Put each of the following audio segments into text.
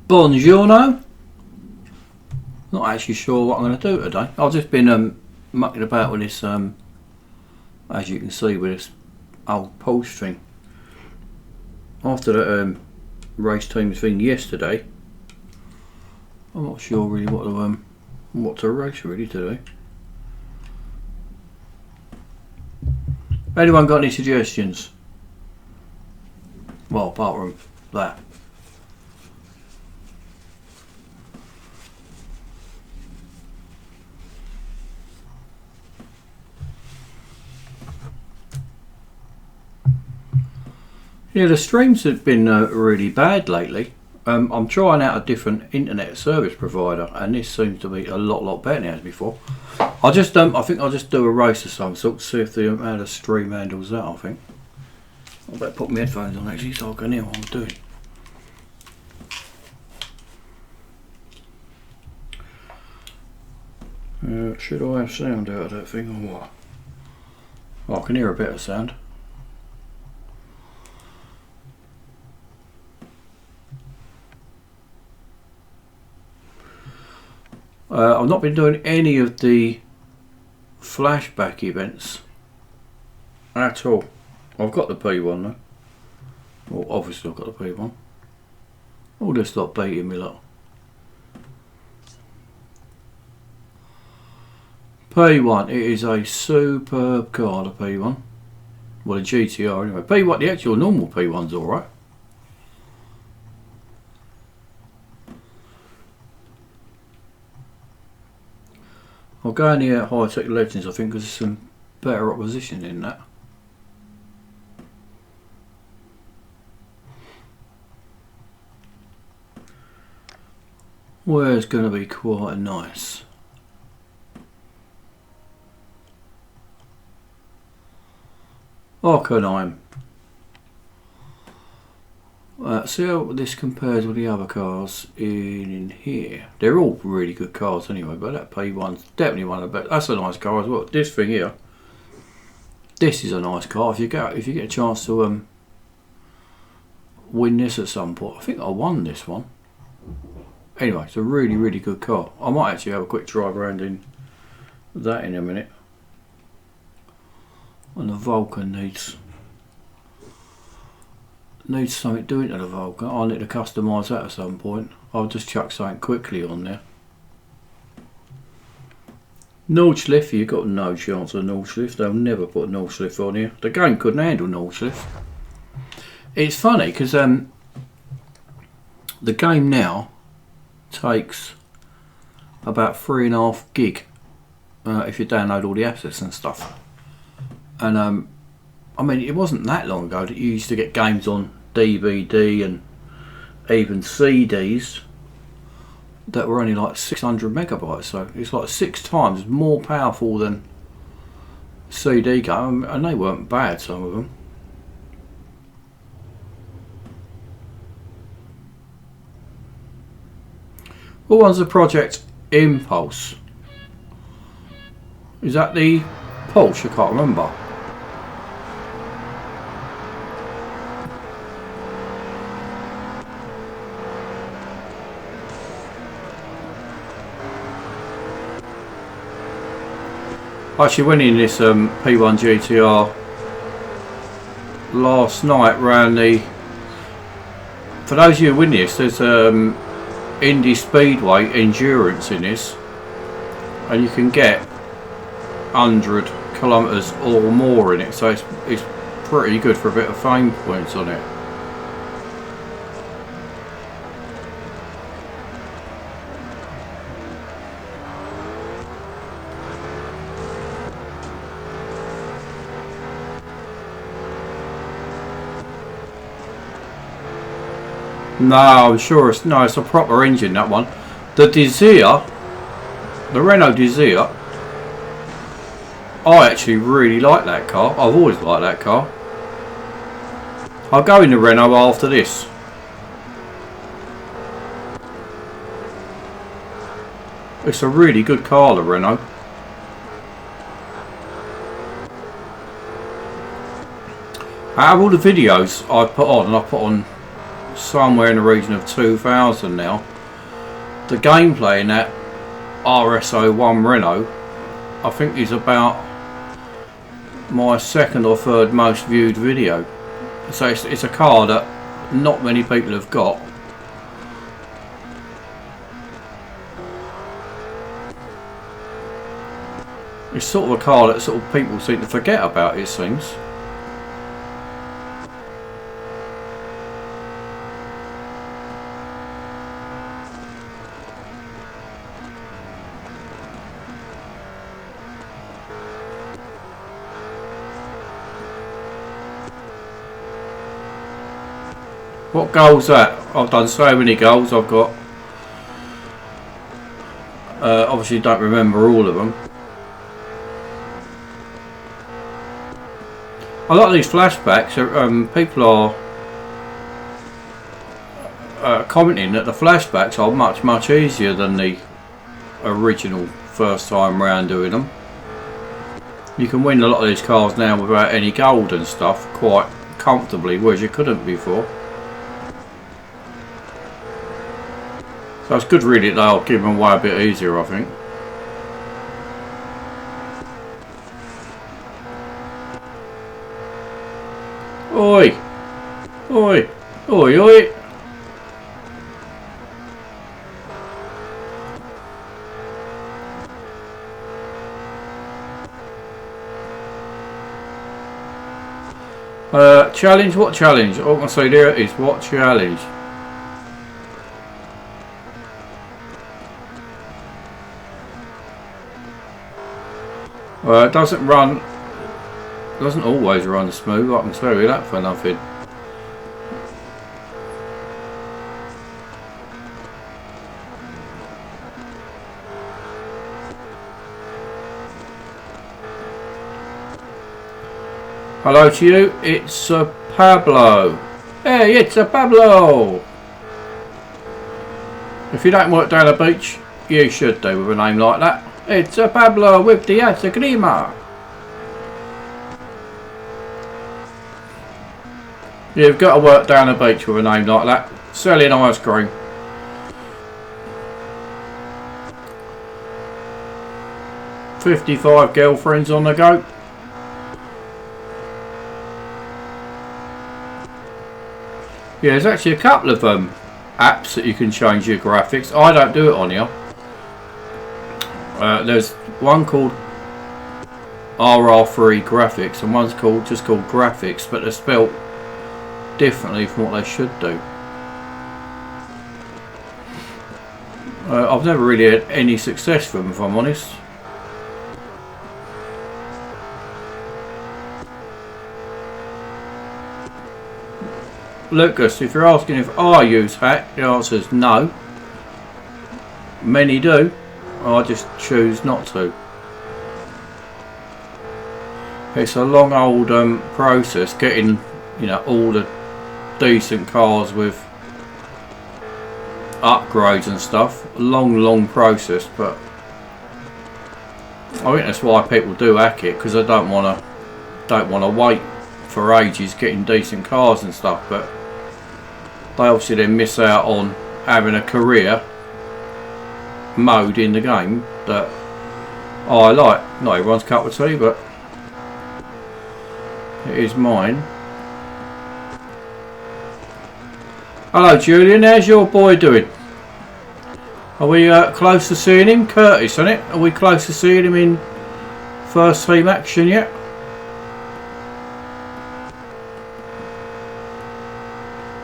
Buongiorno. Not actually sure what I'm going to do today. I've just been mucking about with this, as you can see, with this old pulse string. After the race teams thing yesterday, I'm not sure really what to race really today. Anyone got any suggestions? Well, apart from that. Yeah, the streams have been really bad lately. I'm trying out a different internet service provider, and this seems to be a lot better than it has before. I think I'll just do a race of some sort to see if the how the stream handles that. I think I better put my headphones on actually so I can hear what I'm doing. Should I have sound out of that thing or what? Oh, I can hear a bit of sound. I've not been doing any of the flashback events at all. I've got the P1 though. Well, obviously I've got the P1. All this lot beating me lot. P1, it is a superb car, the P1. Well, the GTR anyway. P1, the actual normal P1's alright. I'll go in the high-tech legends, I think, because there's some better opposition in that. Where's going to be quite nice. Arcanine. See how this compares with the other cars in here. They're all really good cars anyway, but that P1's definitely one of the best. That's a nice car as well. This thing here, this is a nice car. If you get a chance to win this at some point, I think I won this one. Anyway, it's a really good car. I might actually have a quick drive around in that in a minute. And the Vulcan needs something doing to the Vulcan. I'll need to customise that at some point. I'll just chuck something quickly on there. Nordschliff, you've got no chance of Nordschliff. They'll never put Nordschliff on here. The game couldn't handle Nordschliff. It's funny because the game now takes about 3.5 gig if you download all the assets and stuff. And I mean, it wasn't that long ago that you used to get games on DVD and even CDs that were only like 600 megabytes. So it's like 6 times more powerful than CD game, and they weren't bad, some of them. What one's the Project Impulse? Is that the Pulse? I can't remember. I actually went in this P1 GTR last night round the. For those of you who win this, there's Indy Speedway endurance in this, and you can get 100 kilometres or more in it, so it's pretty good for a bit of fame points on it. No, I'm sure it's a proper engine, that one. The Desire, the Renault Desire, I actually really like that car. I've always liked that car. I'll go in the Renault after this. It's a really good car, the Renault. Out of all the videos I put on, and I put on somewhere in the region of 2,000 now. The gameplay in that RS01 Renault, I think, is about my second or third most viewed video. So it's a car that not many people have got. It's sort of a car that sort of people seem to forget about, it seems. What goal's that? I've done so many goals. I've got obviously don't remember all of them. A lot of these flashbacks, people are commenting that the flashbacks are much easier than the original first time round doing them. You can win a lot of these cars now without any gold and stuff quite comfortably, whereas you couldn't before. So it's good really that they'll give them away a bit easier, I think. Oi! Oi! Oi! Oi! Challenge? What challenge? All I can say there is what challenge? It doesn't run. Doesn't always run smooth. I can tell you that for nothing. Hello to you. It's Pablo. Hey, it's Pablo. If you don't work down the beach, you should do with a name like that. It's Pablo with the Atagrima. You've got to work down the beach with a name like that. Selling ice cream. "55 girlfriends on the go." Yeah, there's actually a couple of apps that you can change your graphics. I don't do it on here. There's one called RR3 Graphics and one's just called Graphics, but they're spelt differently from what they should do. I've never really had any success with them, if I'm honest. Lucas, if you're asking if I use hack, the answer is no. Many do. I just choose not to. It's a long old process getting, you know, all the decent cars with upgrades and stuff. Long process, but I think that's why people do hack it, because they don't want to wait for ages getting decent cars and stuff. But they obviously then miss out on having a career mode in the game that I like. Not everyone's cup of tea, but it is mine. Hello Julian, how's your boy doing? Are we close to seeing him? Curtis, isn't it? Are we close to seeing him in first team action yet?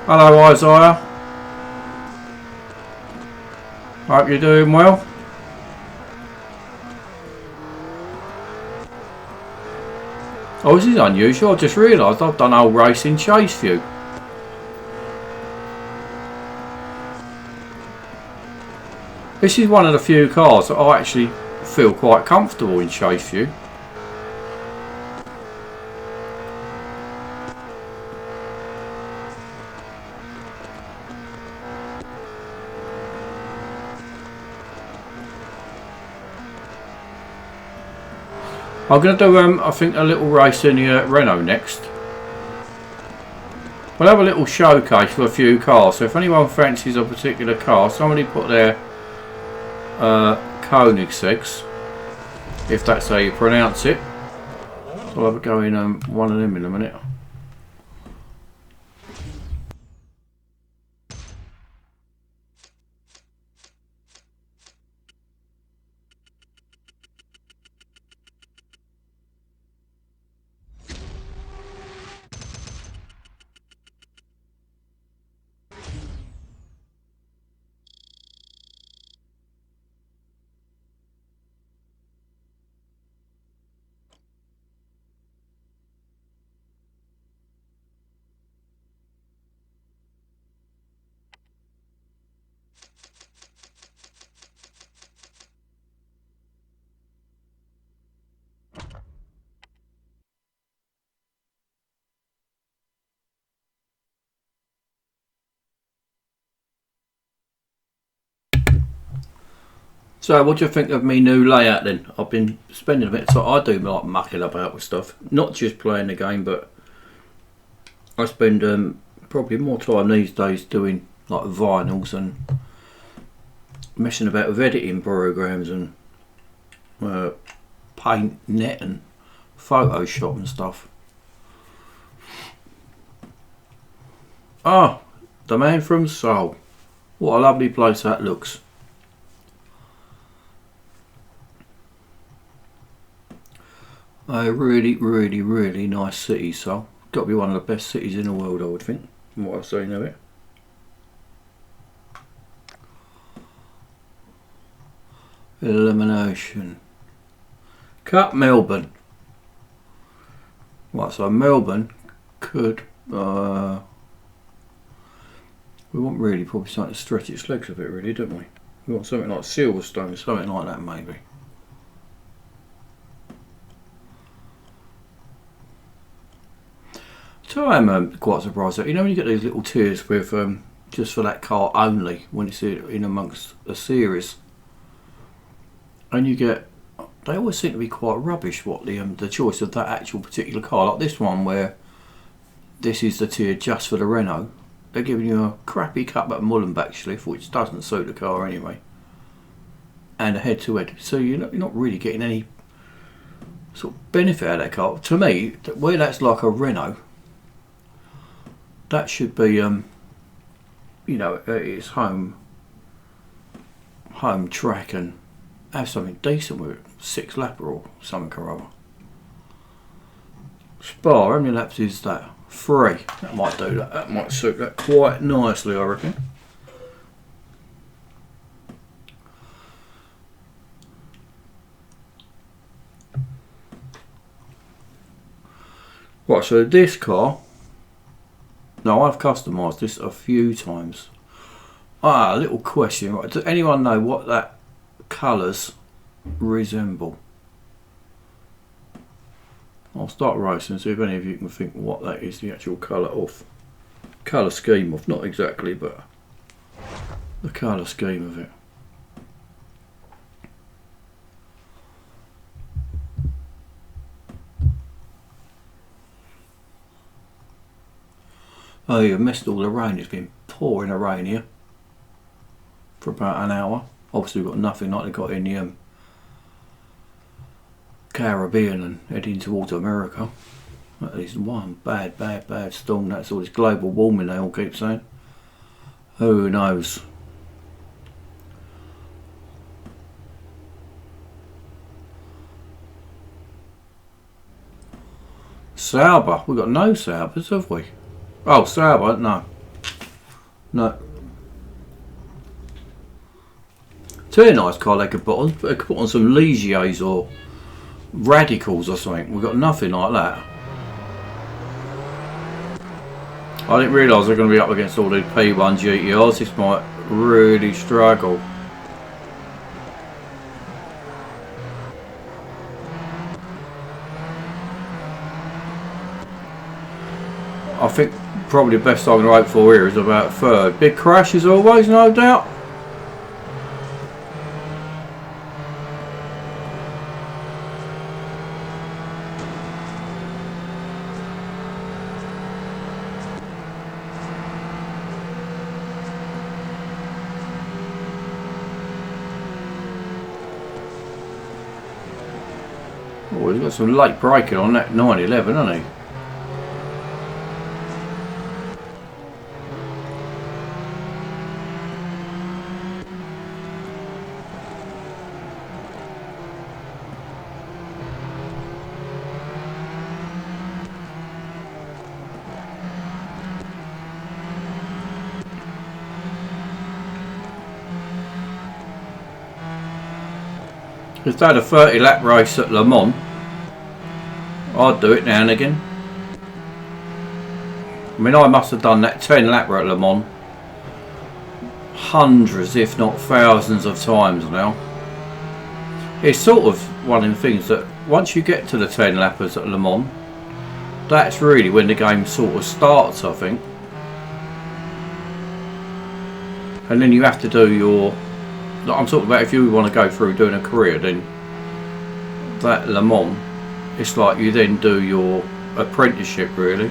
Hello Isaiah. Hope you're doing well. Oh, this is unusual. I just realised I've done old racing chase view. This is one of the few cars that I actually feel quite comfortable in chase view. I'm going to do I think a little race in the Renault next. We'll have a little showcase for a few cars. So if anyone fancies a particular car, somebody put their Koenigseggs, if that's how you pronounce it. So I'll have a go in one of them in a minute. So what do you think of me new layout then? I've been spending a bit of time. I do like mucking about with stuff, not just playing the game, but I spend probably more time these days doing like vinyls and messing about with editing programs and paint net and Photoshop and stuff. Ah, the Man from Seoul. What a lovely place that looks. A really, really, really nice city, so got to be one of the best cities in the world, I would think, from what I've seen of it. Elimination. Cut Melbourne. Right, so Melbourne could. We want really probably something to stretch its legs a bit, really, don't we? We want something like Silverstone, something like that, maybe. So I'm quite surprised that, you know, when you get these little tiers with just for that car only, when it's in amongst a series, and you get, they always seem to be quite rubbish. What the choice of that actual particular car, like this one where this is the tier just for the Renault. They're giving you a crappy cut-back Mullenbach Schliff, which doesn't suit the car anyway, and a head-to-head. So you're not really getting any sort of benefit out of that car. To me, where that's like a Renault, that should be, you know, its home track and have something decent with it. 6-lapper or something or other. Spa, how many laps is that? 3. That might do that. That might suit that quite nicely, I reckon. Right, so this car. Now I've customised this a few times. A little question. Right, does anyone know what that colours resemble? I'll start racing and see if any of you can think what that is, the actual colour scheme of, not exactly, but the colour scheme of it. Oh, you've missed all the rain. It's been pouring the rain here for about an hour. Obviously we've got nothing like they got in the Caribbean and heading towards America. At least one bad storm. That's all this global warming they all keep saying. Who knows? Sauber. We've got no Saubers, have we? Oh, Sauber, no. No. It's a very nice car they could put on. They could put on some Ligiers or Radicals or something. We've got nothing like that. I didn't realise they're going to be up against all these P1 GTRs. This might really struggle. I think probably the best I'm going to hope for here is about 3rd. Big crash as always, no doubt. Oh, he's got some late braking on that 911, hasn't he? If they had a 30 lap race at Le Mans, I'd do it now and again. I mean, I must have done that 10 lapper at Le Mans hundreds if not thousands of times now. It's sort of one of the things that once you get to the 10 lappers at Le Mans, that's really when the game sort of starts, I think. And then you have to do your, I'm talking about if you want to go through doing a career, then that Le Mans, it's like you then do your apprenticeship really.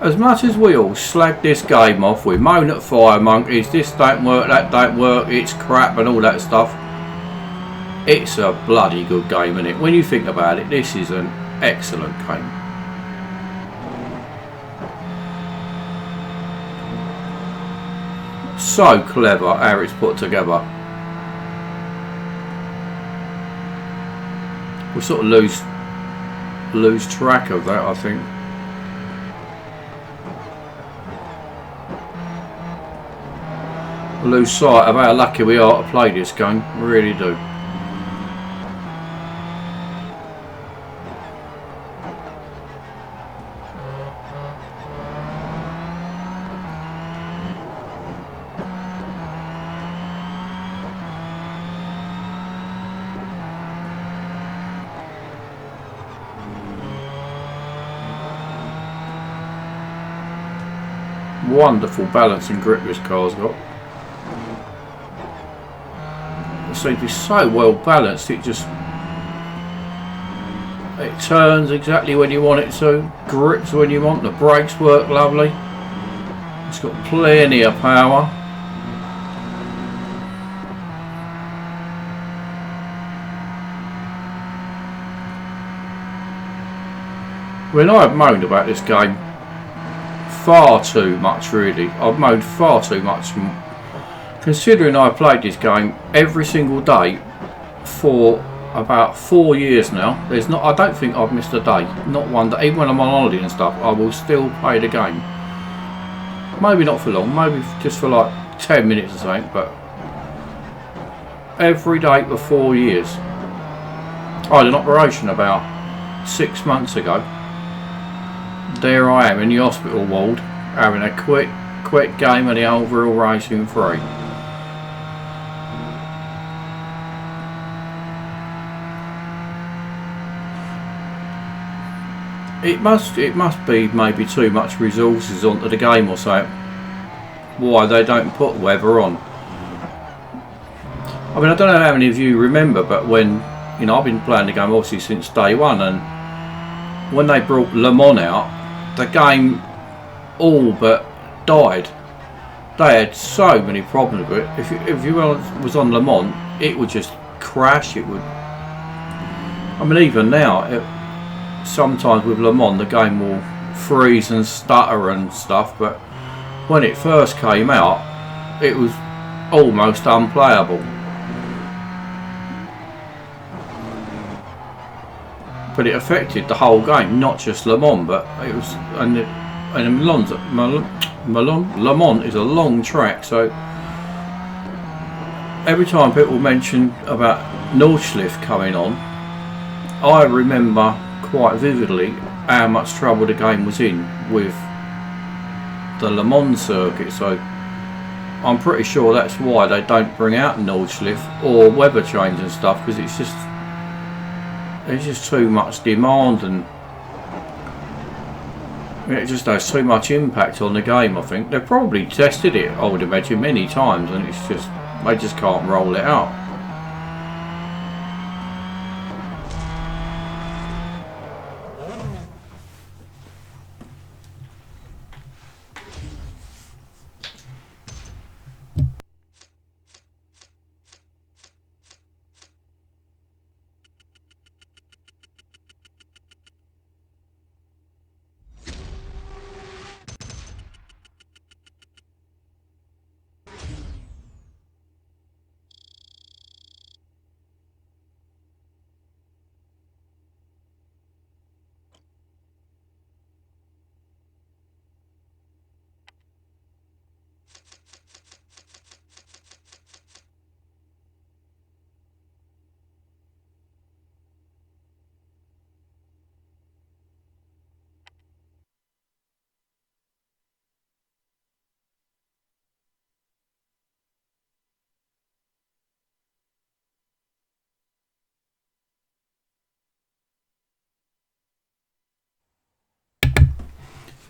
As much as we all slag this game off, we moan at fire monkeys, this don't work, that don't work, it's crap and all that stuff, it's a bloody good game, isn't it? When you think about it, this is an excellent game. So clever how it's put together. We sort of lose track of that, I think. Lose sight of how lucky we are to play this game, we really do. Wonderful balance and grip this car's got. Seems to be so well balanced, it turns exactly when you want it to, grips when you want, the brakes work lovely, it's got plenty of power. When I've moaned about this game far too much really, I've moaned far too much. Considering I played this game every single day for about 4 years now, I don't think I've missed a day, not one day. Even when I'm on holiday and stuff, I will still play the game. Maybe not for long, maybe just for like 10 minutes or something, but every day for 4 years. I had an operation about 6 months ago. There I am in the hospital ward having a quick game of the old Real Racing 3. It must be maybe too much resources onto the game or so. Why they don't put weather on. I mean, I don't know how many of you remember, but when, you know, I've been playing the game obviously since day one, and when they brought Le Mans out, the game all but died. They had so many problems with it. If you was on Le Mans, it would just crash. It would. I mean, even now, sometimes with Le Mans the game will freeze and stutter and stuff, but when it first came out it was almost unplayable. But it affected the whole game, not just Le Mans, but it was, and Le Mans is a long track, so every time people mention about Nordschleife coming on, I remember quite vividly how much trouble the game was in with the Le Mans circuit, so I'm pretty sure that's why they don't bring out Nordschleife or weather change and stuff, because it's just too much demand, and It just has too much impact on the game, I think. They've probably tested it, I would imagine, many times, and it's just, they just can't roll it out.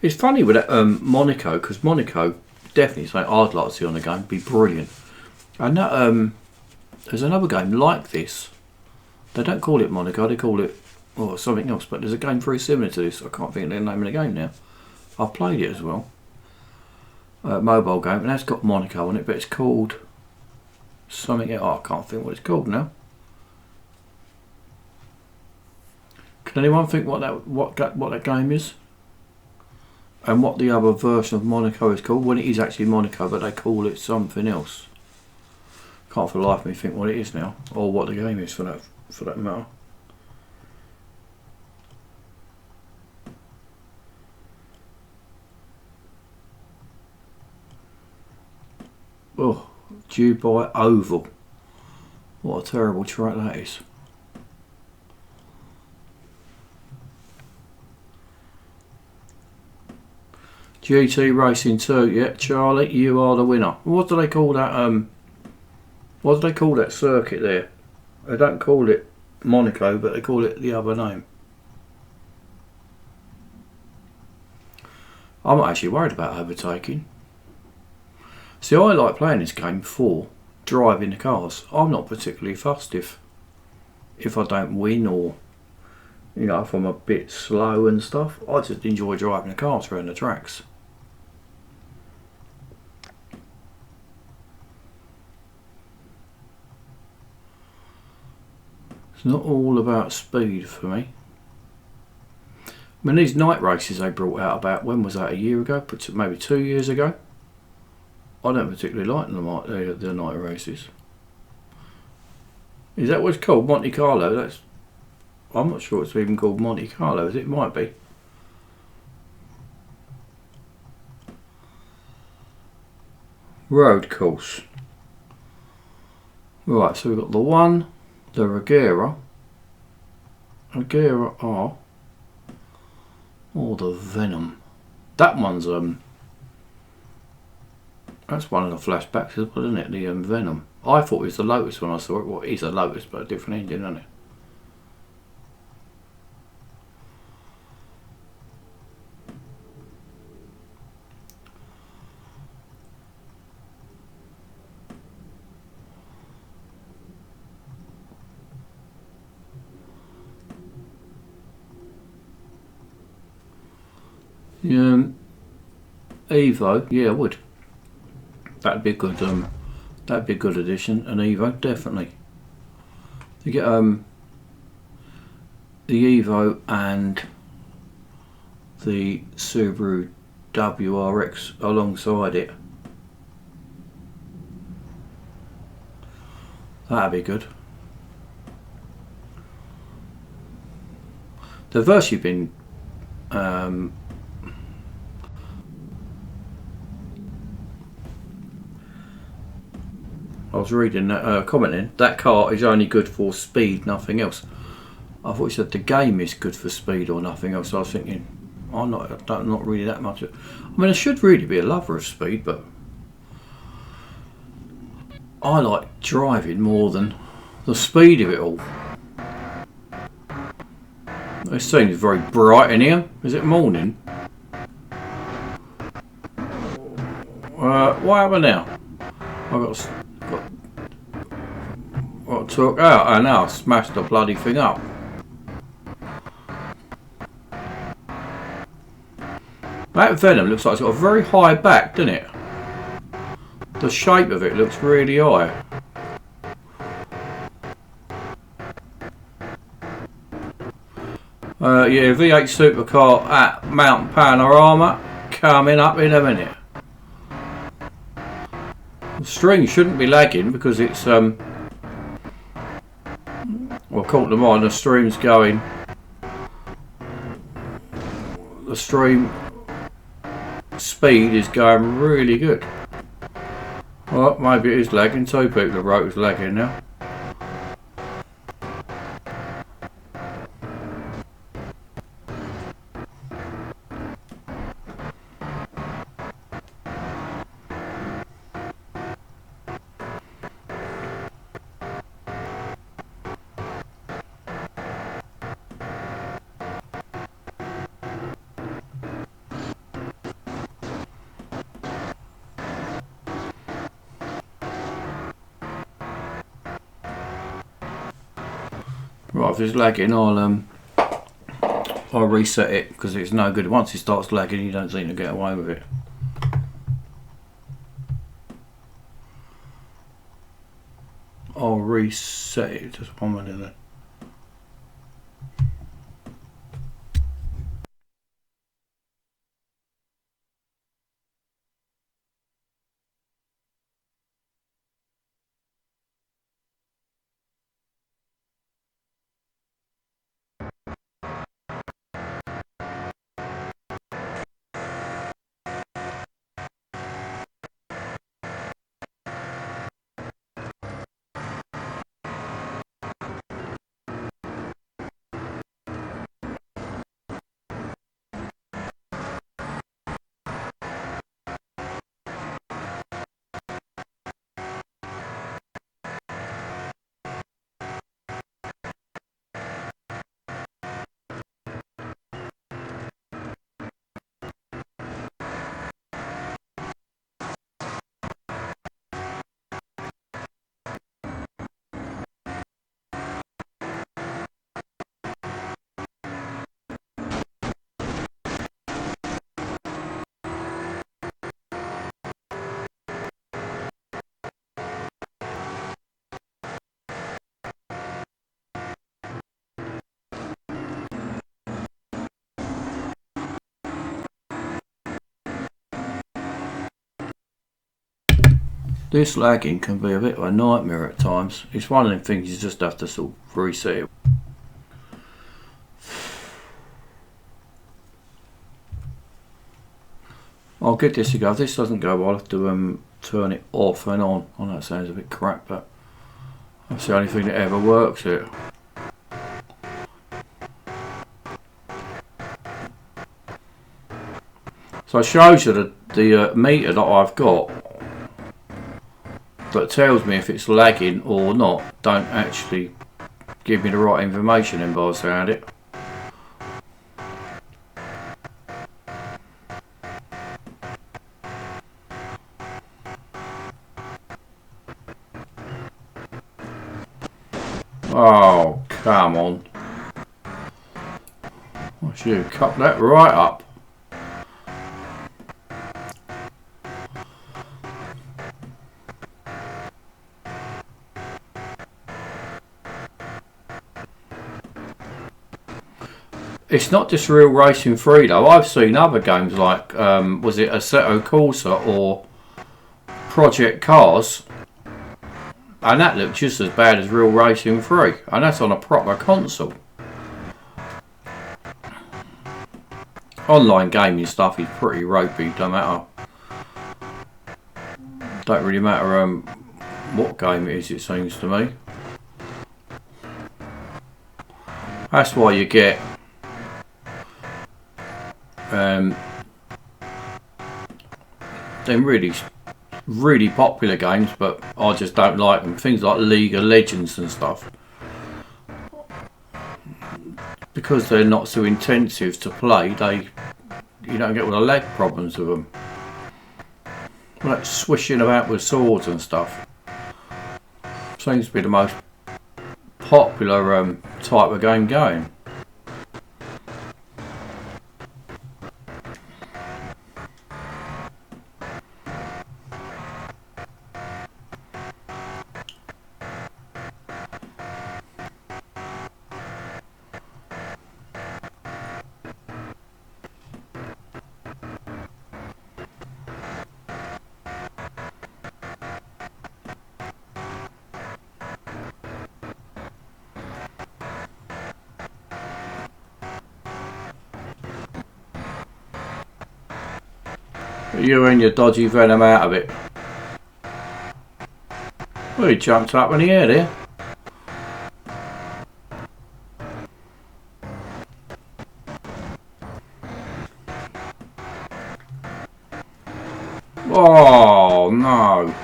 It's funny with that Monaco, because Monaco definitely something I'd like to see on the game. Be brilliant. And that there's another game like this. They don't call it Monaco. They call it something else. But there's a game very similar to this. I can't think of the name of the game now. I've played it as well. Mobile game, and that's got Monaco on it, but it's called something else. Oh, I can't think what it's called now. Can anyone think what that game is? And what the other version of Monaco is called? When it is actually Monaco, but they call it something else. Can't for the life of me think what it is now, or what the game is for that matter. Oh, Dubai Oval. What a terrible track that is. GT Racing 2, yeah, Charlie, you are the winner. What do they call that? What do they call that circuit there? They don't call it Monaco, but they call it the other name. I'm not actually worried about overtaking. See, I like playing this game for driving the cars. I'm not particularly fussed if I don't win, or if I'm a bit slow and stuff. I just enjoy driving the cars around the tracks. It's not all about speed for me. I mean, these night races they brought out about, when was that, a year ago? Maybe 2 years ago? I don't particularly like the night races. Is that what it's called? Monte Carlo? I'm not sure it's even called Monte Carlo, is it? It might be. Road course. Right, so we've got the one, the Regera R, or the Venom. That one's that's one of the flashbacks as well, isn't it? The Venom. I thought it was the Lotus when I saw it. Well, it is a Lotus, but a different engine, isn't it? Evo, yeah, I would. That'd be a good addition. An Evo, definitely. You get the Evo and the Subaru WRX alongside it. That'd be good. They've actually been I was reading that commenting that car is only good for speed, nothing else. I thought you said the game is good for speed or nothing else. I was thinking, I'm not really that much. I mean, I should really be a lover of speed, but I like driving more than the speed of it all. It seems very bright in here. Is it morning? What happened now? Got took out and now I smashed the bloody thing up. That Venom looks like it's got a very high back, doesn't it? The shape of it looks really high. Yeah, V8 supercar at Mount Panorama coming up in a minute. The string shouldn't be lagging because it's well, call to mind, the stream's going. The stream speed is going really good. Well, maybe it is lagging. Two people have wrote it's lagging now. Right, if it's lagging, I'll reset it because it's no good. Once it starts lagging, you don't seem to get away with it. I'll reset it. Just 1 minute then. This lagging can be a bit of a nightmare at times. It's one of them things you just have to sort of reset it. I'll get this to go. If this doesn't go, I'll have to turn it off and on. I know it sounds a bit crap, but that's the only thing that ever works here. So it shows you the meter that I've got that tells me if it's lagging or not. Don't actually give me the right information in by the sound of it. Oh, come on. I should have cut that right up. It's not just Real Racing 3 though. I've seen other games like, was it Assetto Corsa or Project Cars? And that looked just as bad as Real Racing 3. And that's on a proper console. Online gaming stuff is pretty ropey, don't really matter what game it is, it seems to me. That's why you get them really popular games, but I just don't like them. Things like League of Legends and stuff, because they're not so intensive to play. You don't get all the lag problems with them. like swishing about with swords and stuff. Seems to be the most popular type of game going. You and your dodgy venom out of it. Well, he jumped up in the air there. Oh no.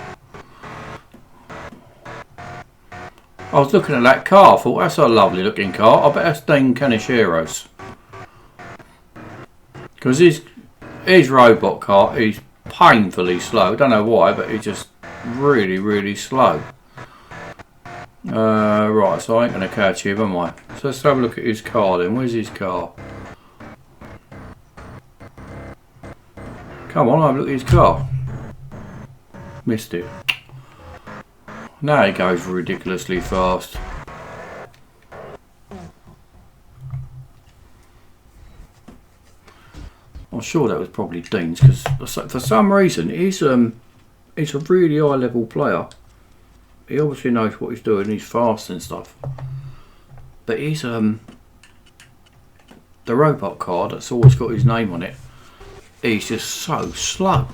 I was looking at that car, I thought that's a lovely looking car. I bet that's Dean Kanishiro's. Because his robot car is painfully slow. Don't know why, but it's just really, really slow. Right, so I ain't going to catch him, am I? So let's have a look at his car then. Where's his car? Come on, have a look at his car. Missed it. Now he goes ridiculously fast. I'm sure that was probably Dean's, because for some reason he's a really high level player. He obviously knows what he's doing. He's fast and stuff. But he's the robot car that's always got his name on it. He's just so slow.